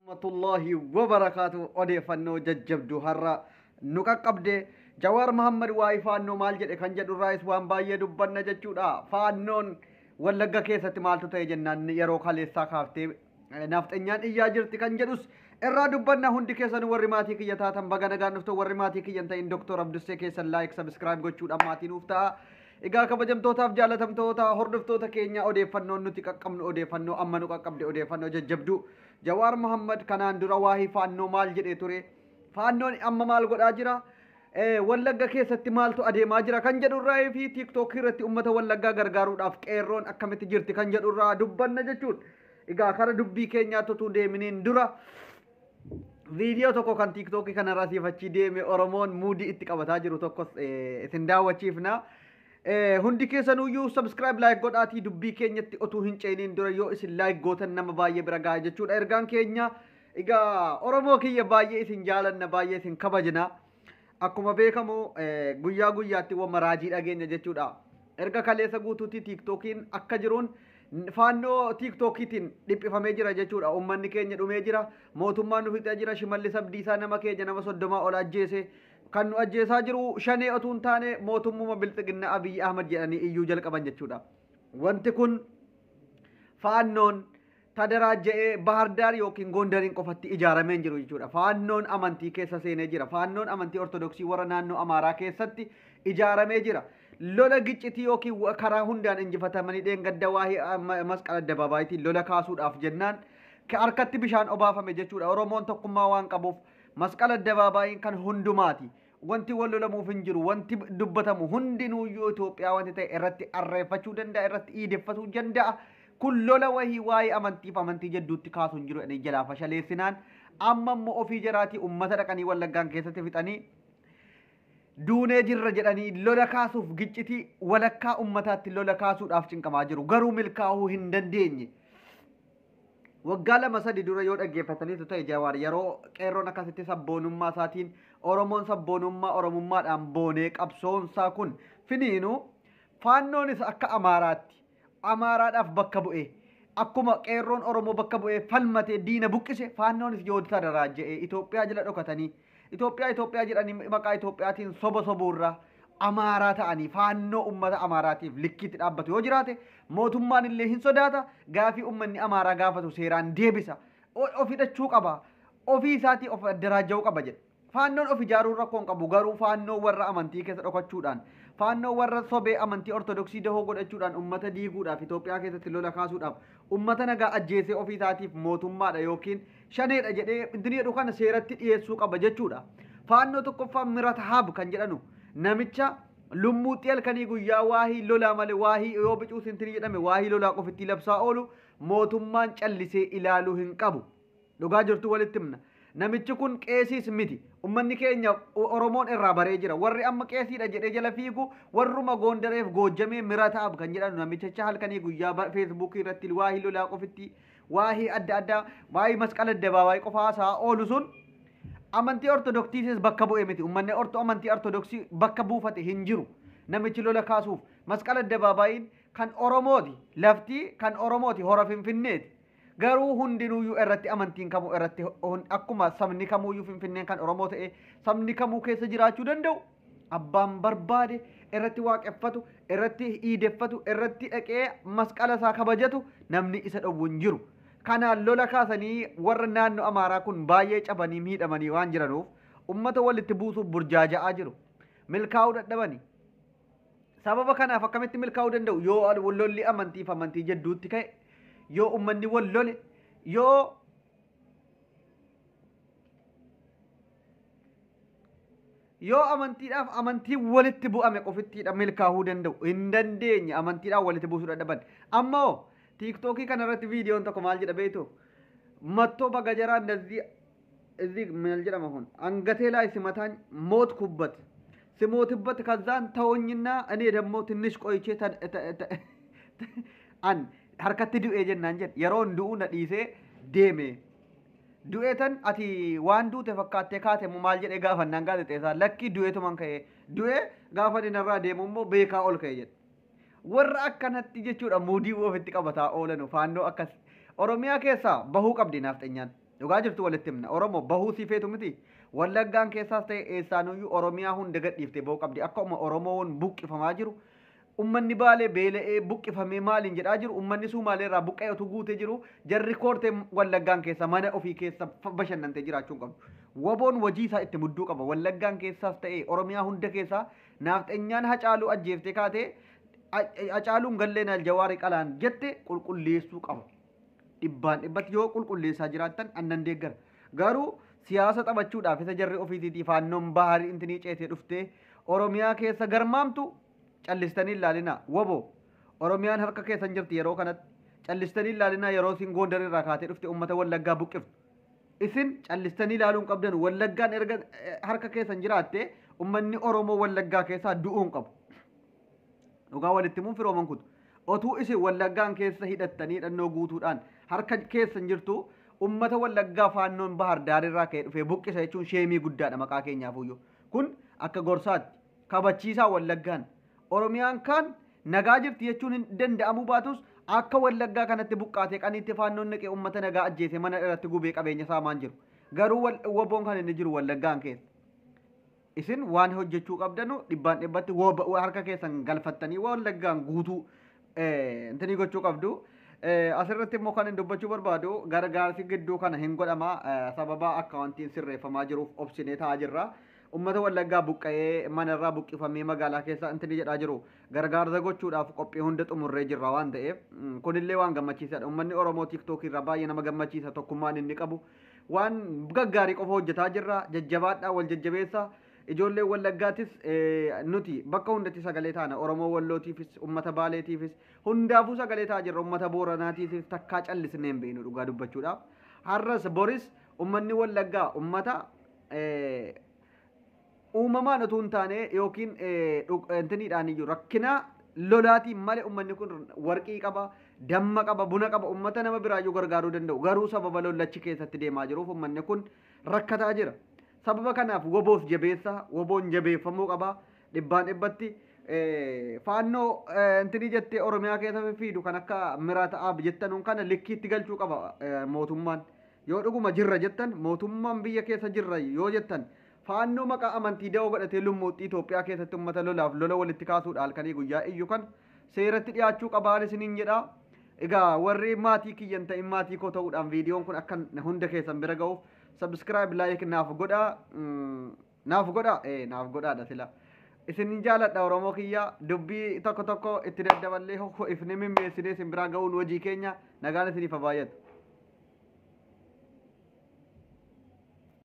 Rahmatullahi wa barakatuh odeeffannoo jajjabdu har'a nu qaqqabde Jawaar Muhammad waa'ee faannoo maal jedhe kan jedhu irraas waan baay'ee dubbanna jechuudha. Faannoon Wallagga keessatti maaltu ta'e jennaan yeroo kaleessaa kaaftee nafxanyaan iyyaa jirti kan jedhus irraa dubbanna. Hundi keessan warri maatii kiyya taatan baga nagaan dhuftan, warri maatii kiyyan ta'in Dr. Abdussee keessan like subscribe gochuudhaan maatii nuuf ta'a. Egaa kabajamtootaaf jaalatamtoota hordoftoota keenya odeeffannoon nuti qaqqabnu odeeffannoo amma nu qaqqabde odeeffannoo jajjabdu. Jawaar Muhammad kanaan dura waa'ee faannoo maal jedhee ture? Faannoon amma maal godhaa jira? Wallagga keessatti maaltu adeemaa jira kan jedhu irraa fi TikTok irratti uummata Wallaggaa gargaaruudhaaf qeerroon akkamitti jirti kan jedhu irraa dubbanna jechuudha. Egaa kara dubbii keenyaatti utuu deeminiin dura viidiyoo tokko kan TikTok kanarraa siifachii deeme Oromoon muudii itti qabataa jiru tokkos isin daawwachiifna. Hundi keessanuyyuu subscribe like godhaatii dubbii keenyatti utuu hin ceeniin dura yoo isin like gootan nama baay'ee bira gahaa jechuudha. Ergaan keenya egaa Oromoo kiyya baay'ee isin jaalanna baay'ee isin kabajna. Akkuma beekamu guyyaa guyyaatti wama raajii dhageenya jechuudha. Erga kaleessa guutuutti TikTokiin akka jiruun faannoo TikTokiitiin dhiphifamee jira jechuudha. Uummanni keenya dhumee jira. Mootummaan nu fixee jira. Shimallis Abdiisaa nama keenya nama 30 ol ajjeese. Kan nu ajjeesaa jiru shanee otoo hin taane mootummaa Bilxiginna Abiyyi Ahmad jedhanii iyyuu jalqaban jechuudha. Wanti kun faannoon tadaraaja'ee Bahar Daar yookiin Gondariin qofatti ijaaramee jiru jechuudha. Faannoon amantii keessa seenee jira. Faannoon amantii Ortodoksii warra naannoo Amaaraa keessatti ijaaramee jira. Lola giccitii yookiin karaa hundaan injifatamanii dheengadda waa'ee masqala addabaabayitiin lola kaasuudhaaf jennaan harkatti bishaan obaafame jechuudha. Oromoon tokkummaa waan qabuuf masqala addabaabayiin kan hundumaati. Wanti wal lolamuuf hin jiru, wanti dubbatamu hundinuuyyuu Itoophiyaa wanti ta'e irratti arreeffachuu danda'a, irratti iideffatuu danda'a. Kun lola wahii waa'ee amantiif amantii jidduutti kaasuu hin jiru jedhanii jalaa fashaleessinaan amma immoo ofii jaraatii uummata dhaqanii Wallaggaan keessatti fixanii duunee jirra jedhanii lola kaasuuf giccitii walakkaa uummataatti lola kaasuudhaaf cinqamaa jiru. Garuu milkaa'uu hin dandeenye. Waggaa lama sadi dura yoo dhaggeeffataniitu ta'e Jawaar yeroo qeerroon akkasitti sabboonummaa isaatiin Oromoon sabboonummaa Oromummaadhaan boonee qabsoonsaa kun finiinu faannoonis akka Amaaraatti Amaaraadhaaf bakka bu'e akkuma qeerroon Oromoo bakka bu'ee falmatee diina buqqise faannoonis yoo tadaraaja'ee Itoophiyaa jala dhokatanii Itoophiyaa jedhanii maqaa Itoophiyaatiin soba sobuurraa Amaaraa ta'anii faannoo uummata Amaaraatiif likkiitti dhaabbatu yoo jiraate mootummaan illee hin sodaata. Gaafii uummanni Amaaraa gaafatu seeraan deebisa. Of hidhachuu qaba. Ofii isaatii of daraaja'uu qaba jedhe. Faannoon of ijaaruun rakkoon qabu garuu faannoo warra amantii keessa dhokachuudhaan faannoo warra sobee amantii Ortodoksii dahoo godhachuudhaan uummata diiguudhaaf Itoophiyaa keessatti lola kaasuudhaaf uummata nagaa ajjeesee ofii isaatiif mootummaadha yookiin shaneedha jedhee inni jedhu kana seeratti dhiyeessuu qaba jechuudha. Faannoo tokkoffaan Mirat Haab kan jedhanu namicha lummuutti halkanii guyyaa waahii lolaa malee waahii yoo bicuu sintirii jedhame waahii lolaa qofitti labsaa oolu mootummaan callisee ilaaluu hin qabu. Dhugaa jirtu walitti himna. Namichi kun qeesiis miti. Uummanni keenya Oromoon irraa baree jira. Warri amma qeesiidha jedhee jala fiigu warruma Gondareef Goojjamee Mirat Haab kan jedhanu namicha halkanii guyyaa Facebook irratti waahii lolaa qofitti waahii adda addaa waahii masqala addabaabaayii qofaasaa oolu sun amantii Ortodoksiis bakka bu'e miti. Uummanni amantii Ortodoksii bakka buufate hin jiru. Namichi lola kaasuuf masqala addabaabayiin kan Oromooti. Lafti kan Oromooti hora Finfinneeti. Garuu hundinuuyyuu irratti amantiin kamuu irratti akkuma sabni kamuuyyuu Finfinneen kan Oromoo ta'e sabni kamuu keessa jiraachuu danda'u. Abbaan barbaade irratti waaqeffatu, irratti iideffatu, irratti dhaqee masqala isaa kabajatu namni isa dhowwu hin jiru. Kanaan lola kaasanii warra naannoo Amaaraa kun baay'ee cabanii miidhamanii waan jiranuuf uummata walitti buusuuf burjaaja'aa jiru. Milkaa'uu dadhabanii. Sababa kanaaf akkamitti milkaa'uu danda'u? Yoo lolli amantiif amantii jidduutti ka'e, yoo uummanni wal lole, yoo amantiidhaaf amantii walitti bu'ame qofittiidha milkaa'uu danda'u. Hin dandeenye amantiidhaan walitti buusuu dadhaban. Ammoo TikTokii kanarratti viidiyoon tokko maal jedha beektu? Mattoo baga jaraa እዚህ ምን ጀራ መሆን አንገቴ ላይ ሲመታኝ ሞት ኩበት ሲሞትበት ከዛን ተወኝና እኔ ደግሞ ትንሽ ቆይቼ አን ሐርከት ዱኤ ጀናን ጀን የሮን ዱኡ ነዲሴ ዴሜ ዱኤተን አቲ ዋንዱ ተፈካቴ ካቴ ሙማል ጀን ጋፈናን ጋዜጤሳ ለኪ ዱኤቱ ማን ከየ ዱኤ ጋፈን ነራ ዴሙሞ ቤካ ኦል ከየ warra akkanatti jechuudha muudii ofitti qabataa oolan faannoo akkas Oromiyaa keessa bahuu qabdi naaf xeenyaan dhugaa jirtu walitti himna oromoo bahuu si feetu miti wallaggaan keessaas ta'e eessaanuyyuu oromiyaa hunda gadhiiftee bahuu qabdi akkuma oromoon buqqifamaa jiru ummanni baalee beela'ee buqqifamee maaliin jedhaa jiru ummanni sumaaleerraa buqqa'ee utuu guutee jiru jarri koortee wallaggaan keessa mana ofii keessa bashannantee jiraachuun qabdu waboon hojii isaa itti mudduu qaba wallaggaan keessaas ta'e oromiyaa hunda keessaa naafteenyaan hacaaluu ajjeeftee kaatee hacaaluun galleen aljawaarii qalaan jette qulqulleessuu qaba dhibbaan dhibbatti yoo qulqulleessaa jiraattan annan deeggara garuu siyaasa taphachuudhaaf isa jarri ofiisiitii faannoon baharii intinii ceetee dhuftee oromiyaa keessa garmaamtu callistanii ilaalina wabo oromiyaan harka keessan jirti yeroo kanatti callistanii ilaalina yeroo isin goondar irraa kaatee dhufte ummata wallaggaa buqqiftu isin callistanii ilaaluun qabdan wallaggaan erga harka keessan jiraatte ummanni oromoo wallaggaa keessaa du'uun qabu dhugaa walitti muun firooman kutu otuu isin wallaggaan keessa hidhattanii dhannoo guutuudhaan harka keessan jirtu ummata wallaggaa faannoon bahar daarirraa ka'ee dhufee buqqisa jechuun sheemii guddaadha maqaa keenyaafuyyuu kun akka gorsaatti kabachiisaa wallaggaan oromiyaan kan nagaa jirti jechuun hin danda'amu baatus akka wallaggaa kanatti buqqaatee qaniitti faannoon naqee ummata nagaa ajjeese mana irratti gubee qabeenya saamaan jiru garuu waboon kan inni jiru wallaggaan keessa isin waan hojjechuu qabdanu dhibbaan dhibbatti harka keessan galfattanii wallaggaan guutuu intini gochuu qabdu asirratti immoo kan hin dubbachuu barbaadu gargaarsi gidduu kana hin godhama sababa akka wantiin sirreeffamaa jiruuf obsinee ta'aa jirra ummata wallaggaa buqqa'ee manarraa buqqifamee magaalaa keessa intini jedhaa jiru gargaarsa gochuudhaaf qophii hunda xumurree jirra waan ta'eef kunillee waan gammachiisaadha ummanni oromoo tiiktookii irraa baay'ee nama gammachiisa tokkummaan inni qabu waan gaggaarii qofa hojjetaa jirra jajjabaadhaa wal jajjabeessa ijoollee wallaggaattis nuti bakka hundatti sagalee taana oromoo wallootiifis ummata baaleetiifis hundaafuu sagalee taa jirra ummata booranaatiifis takkaa callisnee hin beeknu dhugaa dubbachuudhaaf har'as boris ummanni wallaggaa ummata uumamaan utuu hin taane yookiin intiniidhaan iyyuu rakkinaa lolaatiin malee ummanni kun warqii qaba damma qaba buna qaba ummata nama biraayyuu gargaaruu danda'u garuu sababa lollachi keessatti deemaa jiruuf ummanni kun rakkataa jira sababa kanaaf woboof jabeessa woboon jabeeffamuu qaba dhibbaan dhibbatti faannoo intini jettee oromiyaa keessa fiidu kan akka miraata'aaf jettanuun kana likkiitti galchuu qaba mootummaan yoo dhuguma jirra jettan mootummaan biyya keessa jirra yoo jettan faannoo maqaa amantii da'oo godhatee lummuuxxii Itoophiyaa keessatti ummata lolaaf lola walitti kaasuudha halkanii guyyaa iyyu kan seeratti dhiyaachuu qabaan isiniin jedha egaa warri maatii kiyyan ta'in maatii koo ta'uudhaan viidiyoon kun akka hunda keessan bira ga'uuf subscribe like naaf godhaadha sila isin jaaladha oromoo kiyya dubbii tokko tokko itti daddaballee ifni mimmeessinee isin biraa ga'uun hojii keenya nagaan isiniif haa baay'atu